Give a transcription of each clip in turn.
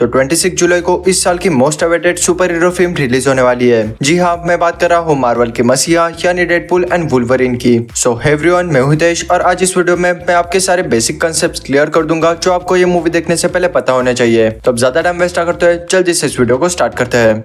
तो 26 जुलाई को इस साल की most awaited super hero film release होने वाली है। जी हाँ, मैं बात कर रहा हूँ मार्वल के मसीहा यानी डेडपुल एंड वुल्वरीन की। सो हे एवरीवन, मैं हूं हितेश और आज इस वीडियो में मैं आपके सारे बेसिक कंसेप्ट क्लियर कर दूंगा जो आपको ये मूवी देखने से पहले पता होने चाहिए। तो अब ज्यादा टाइम वेस्ट ना करते हैं, जल्दी से इस वीडियो को स्टार्ट करते हैं।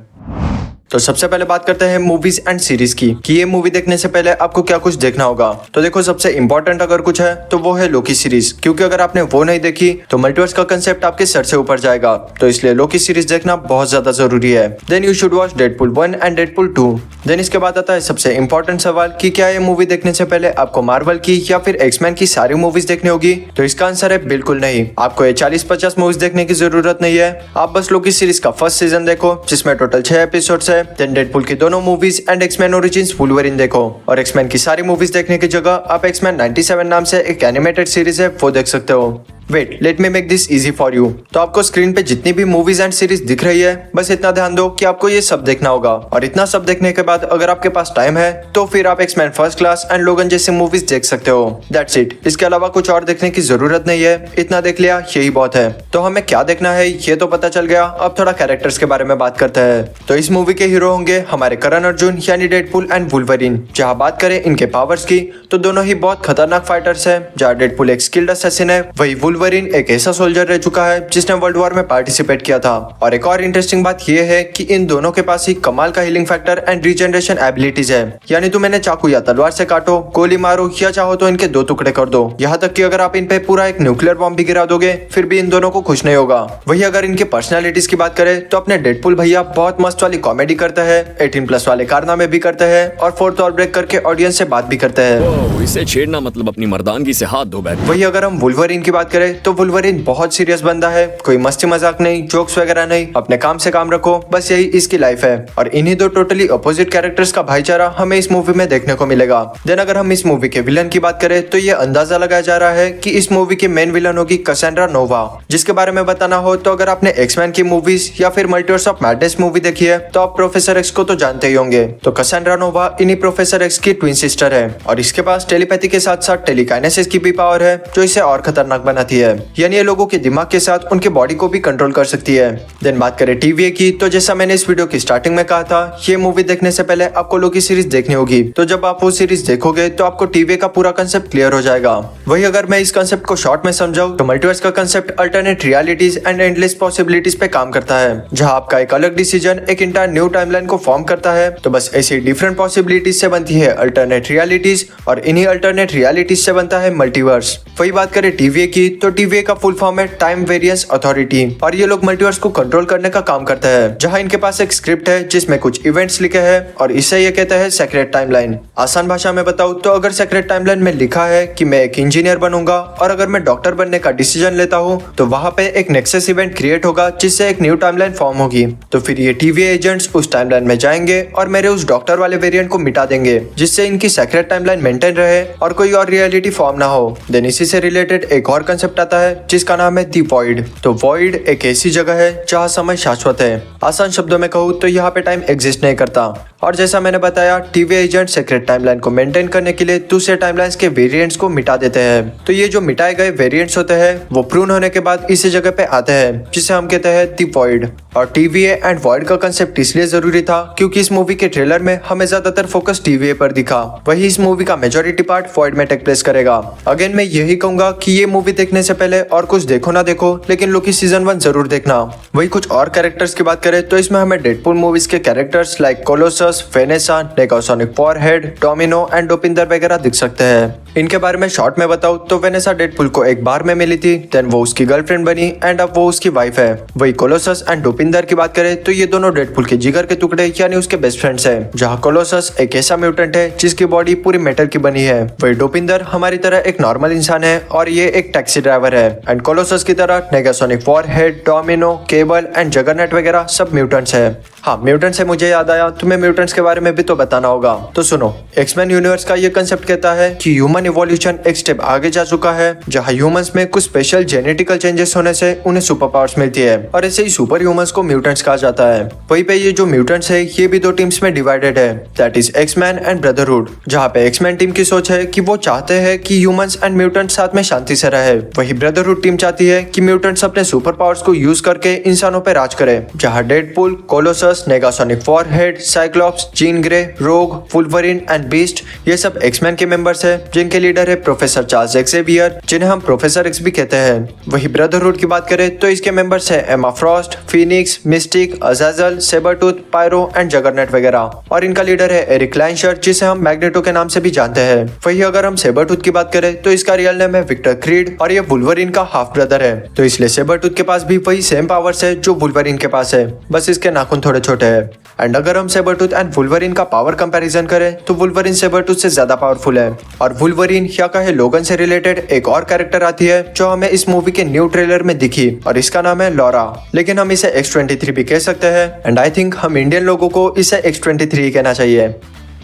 तो सबसे पहले बात करते हैं मूवीज एंड सीरीज की कि ये मूवी देखने से पहले आपको क्या कुछ देखना होगा। तो देखो, सबसे इंपॉर्टेंट अगर कुछ है तो वो है लोकी सीरीज, क्योंकि अगर आपने वो नहीं देखी तो मल्टीवर्स का कंसेप्ट आपके सर से ऊपर जाएगा। तो इसलिए लोकी सीरीज देखना बहुत ज्यादा जरूरी है। Then you should watch Deadpool 1 and Deadpool 2। Then इसके बाद आता है सबसे इंपॉर्टेंट सवाल कि क्या ये मूवी देखने से पहले आपको मार्वल की या फिर एक्समैन की सारी मूवीज देखनी होगी। तो इसका आंसर है बिल्कुल नहीं। आपको ये 40-50 मूवीज देखने की जरूरत नहीं है। आप बस लोकी सीरीज का फर्स्ट सीजन देखो जिसमें टोटल 6 एपिसोड्स है। देन डेडपुल की दोनों movies and X-Men Origins Wolverine देखो। और एक्समैन की सारी मूवीज देखने की जगह आप एक्समैन 97 नाम से एक एनिमेटेड सीरीज है वो देख सकते हो। Wait, let me make this easy for you. तो आपको स्क्रीन पे जितनी भी मूवीज एंड सीरीज दिख रही है, बस इतना ध्यान दो कि आपको ये सब देखना होगा। और इतना सब देखने के बाद अगर आपके पास टाइम है तो फिर आप एक्समैन फर्स्ट क्लास एंड लोगन जैसी मूवीज देख सकते हो। That's it. इसके अलावा कुछ और देखने की जरूरत नहीं है। इतना देख लिया, यही बहुत है। तो हमें क्या देखना है ये तो पता चल गया। अब थोड़ा कैरेक्टर्स के बारे में बात करते हैं। तो इस मूवी के हीरो होंगे हमारे करण अर्जुन यानी डेडपुल एंड वुल्वरीन। जहाँ बात करें इनके पावर्स की तो दोनों ही बहुत खतरनाक फाइटर्स है। जहाँ डेडपुल एक स्किल्ड असैसिन है, वही वुल्वरीन एक ऐसा सोल्जर रह चुका है जिसने वर्ल्ड वॉर में पार्टिसिपेट किया था। और एक और इंटरेस्टिंग बात यह है कि इन दोनों के पास ही कमाल का healing factor and regeneration abilities है। यानी तुम इन्हें चाकू या तलवार से काटो, गोली मारो या चाहो तो इनके 2 टुकड़े कर दो। यहाँ तक कि अगर आप इन पे पूरा एक न्यूक्लियर बॉम्ब भी गिरा दोगे फिर भी इन दोनों को खुश नहीं होगा। वही अगर इनकी पर्सनैलिटीज की बात करें तो अपने डेडपुल भैया बहुत मस्त वाली कॉमेडी करते हैं, 18+ वाले कारनामे भी करते हैं और फोर्थ वॉल ब्रेक करके ऑडियंस से बात भी करते हैं। इसे छेड़ना मतलब अपनी मर्दानगी से हाथ धो बैठ। वही अगर हम वुल्वरीन की बात करें तो वुल्वरीन बहुत सीरियस बंदा है। कोई मस्ती मजाक नहीं, जोक्स वगैरह नहीं, अपने काम से काम रखो, बस यही इसकी लाइफ है। और इन्हीं दो टोटली अपोजिट कैरेक्टर्स का भाईचारा हमें इस मूवी में देखने को मिलेगा। देन अगर हम इस मूवी के विलन की बात करें तो ये अंदाजा लगाया जा रहा है कि इस मूवी की मेन विलन होगी कैसेंड्रा नोवा, जिसके बारे में बताना हो तो अगर आपने एक्समैन की मूवीज या फिर मल्टीवर्स ऑफ मैडनेस मूवी देखी है तो आप प्रोफेसर एक्स को तो जानते ही होंगे। तो कैसेंड्रा नोवा इन्हीं प्रोफेसर एक्स की ट्विन सिस्टर है और इसके पास टेलीपैथी के साथ साथ टेलीकाइनेसिस की भी पावर है जो इसे और खतरनाक बनाती है। यानी ये लोगों के दिमाग के साथ उनके बॉडी को भी कंट्रोल कर सकती है। देन बात करें टीवीए की तो जैसा मैंने इस वीडियो की स्टार्टिंग में कहा था, ये मूवी देखने से पहले आपको लोकी सीरीज देखनी होगी। तो जब आप वो सीरीज देखोगे तो आपको टीवीए का पूरा कंसेप्ट क्लियर हो जाएगा। वही अगर मैं इस कंसेप्ट को शॉर्ट में समझाऊं तो मल्टीवर्स का concept alternate realities and endless possibilities पे काम करता है, जहां आपका एक अलग डिसीजन एक इंटायर न्यू टाइमलाइन को फॉर्म करता है। तो बस ऐसी डिफरेंट पॉसिबिलिटीज से बनती है अल्टरनेट रियलिटीज और इन्हीं अल्टरनेट रियलिटीज से बनता है मल्टीवर्स। वही बात करें टीवीए की तो टीवीए का फुल फॉर्म है टाइम वेरिएंस अथॉरिटी और ये लोग मल्टीवर्स को कंट्रोल करने का काम करते हैं। जहां इनके पास एक स्क्रिप्ट है जिसमें कुछ इवेंट्स लिखे हैं और इसे ये कहते हैं सेक्रेट टाइमलाइन। आसान भाषा में बताऊं तो अगर सेक्रेट टाइमलाइन में लिखा है कि मैं एक इंजीनियर बनूंगा और अगर मैं डॉक्टर बनने का डिसीजन लेता हूं तो वहां पे एक नेक्सस इवेंट क्रिएट होगा जिससे एक न्यू टाइमलाइन फॉर्म होगी। तो फिर ये टीवीए एजेंट्स उस टाइमलाइन में जाएंगे और मेरे उस डॉक्टर वाले वेरिएंट को मिटा देंगे जिससे इनकी सेक्रेट टाइमलाइन मेंटेन रहे और कोई और रियलिटी फॉर्म ना हो। देन इसी से रिलेटेड एक और कंसेप्ट आता है जिसका नाम है दी वॉइड। तो वॉइड एक ऐसी जगह है जहाँ समय शाश्वत है। आसान शब्दों में कहूँ तो यहाँ पे टाइम एग्जिस्ट नहीं करता। और जैसा मैंने बताया, टीवीए एजेंट सेक्रेट टाइमलाइन को मेंटेन करने के लिए दूसरे टाइमलाइंस के वेरिएंट्स को मिटा देते हैं। तो ये जो मिटाए गए वेरिएंट्स होते हैं वो प्रून होने के बाद इसी जगह पे आते हैं जिसे हम कहते हैं दी वॉइड। और टीवीए एंड वॉइड का कंसेप्ट इसलिए जरूरी था क्योंकि इस मूवी के ट्रेलर में हमें ज्यादातर फोकस टीवीए पर दिखा। वही इस मूवी का मेजोरिटी पार्ट वॉइड में टेक प्लेस करेगा। अगेन मैं यही कहूंगा कि ये मूवी देखने से पहले और कुछ देखो ना देखो, लेकिन लोकी सीजन 1 जरूर देखना। वही कुछ और कैरेक्टर्स की बात करें तो इसमें हमें डेडपुल मूवीज के characters like Colossus, Vanessa, Negasonic Forehead, Domino and Dopinder वगैरह दिख सकते हैं। इनके बारे में शॉर्ट में बताऊं तो वेनेसा डेडपुल को एक बार में मिली थी, देन वो उसकी गर्लफ्रेंड बनी एंड अब वो उसकी वाइफ है। वही कोलोसस एंड डोपिंदर की बात करें तो ये दोनों डेडपुल के जिगर के टुकड़े यानी उसके बेस्ट फ्रेंड्स हैं। जहाँ कोलोसस एक ऐसा म्यूटेंट है जिसकी बॉडी पूरी मेटल की बनी है, वही डोपिंदर हमारी तरह एक नॉर्मल इंसान है और ये एक टैक्सी ड्राइवर है। एंड कोलोसस की तरह Negasonic Forehead, Domino, Cable and Juggernaut वगैरह सब म्यूटेंट्स है। हाँ, म्यूटेंट से मुझे याद आया, तुम्हें म्यूटेंट्स के बारे में भी तो बताना होगा। तो सुनो, एक्समैन यूनिवर्स का ये कंसेप्ट कहता है कि ह्यूमन इवोल्यूशन एक स्टेप आगे जा चुका है, जहाँ ह्यूमंस में कुछ स्पेशल जेनेटिकल चेंजेस होने से उन्हें सुपर पावर्स मिलती है और ऐसे ही सुपर ह्यूमंस को म्यूटेंट्स कहा जाता है। वहीं पे ये जो म्यूटेंट्स है ये भी दो टीम्स में डिवाइडेड है, that is X-Men and brotherhood. जहाँ पे एक्समैन टीम की सोच है कि वो चाहते हैं कि ह्यूमंस एंड म्यूटेंट्स साथ में शांति से रहे। वही ब्रदरहुड टीम चाहती है कि म्यूटेंट्स अपने सुपर पावर्स को यूज करके इंसानों पे राज करे, जहाँ Deadpool, Colossus, Negasonic warhead, Cyclops, Jean Grey, रोग, वुल्वरिन एंड बीस्ट ये सब एक्समैन के मेंबर्स है, जिनके लीडर है प्रोफेसर चार्ल्स एक्सेवियर, जिन्हें हम प्रोफेसर एक्स भी कहते हैं। वही ब्रदरहुड की बात करें तो इसके मेंबर्स है Emma Frost, Phoenix, Mystique, Azazel, Sabretooth, Pyro and Juggernaut वगैरह, और इनका लीडर है एरिक लैंशर, जिसे हम मैग्नेटो के नाम से भी जानते हैं। वही अगर हम सेबरटूथ की बात करें तो इसका रियल नेम है विक्टर क्रीड और ये वुल्वरिन का हाफ ब्रदर है, तो इसलिए सेबरटूथ के पास भी वही सेम पावर्स है जो वुल्वरिन के पास है, बस इसके नाखून थोड़े छोटे हैं। एंड अगर हम सेबरटूथ एंड वुल्वरिन का पावर कंपैरिजन करें तो वुल्वरिन सेबरटूथ से ज्यादा पावरफुल है। और वुल्वरिन या कहे लोगन से रिलेटेड एक और कैरेक्टर आती है जो हमें इस मूवी के न्यू ट्रेलर में दिखी, और इसका नाम है लॉरा, लेकिन हम इसे X-23 भी कह सकते हैं। एंड आई थिंक हम इंडियन लोगों को इसे X-23 कहना चाहिए।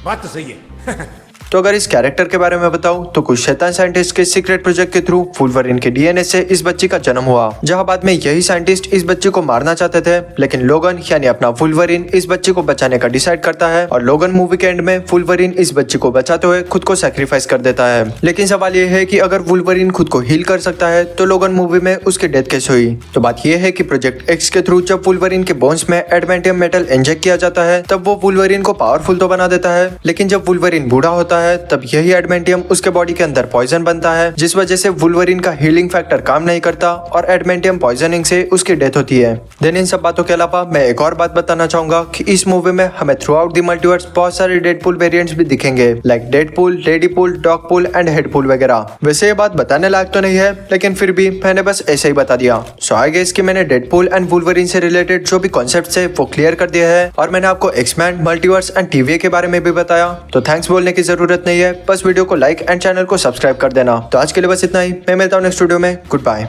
बात तो सही है। तो अगर इस कैरेक्टर के बारे में बताऊं तो कुछ शैतान साइंटिस्ट के सीक्रेट प्रोजेक्ट के थ्रू वुल्वरिन के डीएनए से इस बच्ची का जन्म हुआ, जहां बाद में यही साइंटिस्ट इस बच्ची को मारना चाहते थे, लेकिन लोगन यानी अपना वुल्वरिन इस बच्ची को बचाने का डिसाइड करता है, और लोगन मूवी के एंड में वुल्वरिन इस बच्ची को बचाते हुए खुद को सैक्रिफाइस कर देता है। लेकिन सवाल ये है कि अगर वुल्वरिन खुद को हील कर सकता है तो लोगन मूवी में उसकी डेथ कैसे हुई? तो बात यह है कि प्रोजेक्ट एक्स के थ्रू जब वुल्वरिन के बोन्स में एडमेंटियम मेटल इंजेक्ट किया जाता है तब वो वुल्वरिन को पावरफुल तो बना देता है, लेकिन जब वुल्वरिन बूढ़ा होता है तब यही एडमेंटियम उसके बॉडी के अंदर पॉइजन बनता है, जिस वजह से वुल्वरिन का हीलिंग फैक्टर काम नहीं करता और एडमेंटियम पॉइजनिंग से उसकी डेथ होती है। देन इन सब बातों के अलावा मैं एक और बात बताना चाहूंगा कि इस मूवी में हमें थ्रू आउट द मल्टीवर्स बहुत सारे डेडपूल वेरिएंट्स भी दिखेंगे, लाइक डेडपूल, लेडीपूल, डॉगपूल एंड हेडपूल वगैरह। वैसे ये बात बताने लायक तो नहीं है, लेकिन फिर भी मैंने बस ऐसे ही बता दिया। सो आई गेस कि मैंने डेडपूल एंड वुल्वरिन से रिलेटेड जो भी कॉन्सेप्ट्स है वो क्लियर कर दिया है, और मैंने आपको एक्समैन, मल्टीवर्स एंड टीवीए के बारे में भी बताया। तो थैंक्स बोलने की जरूरत नहीं है, बस वीडियो को लाइक एंड चैनल को सब्सक्राइब कर देना। तो आज के लिए बस इतना ही, मैं मिलता हूँ नेक्स्ट वीडियो में। Good bye.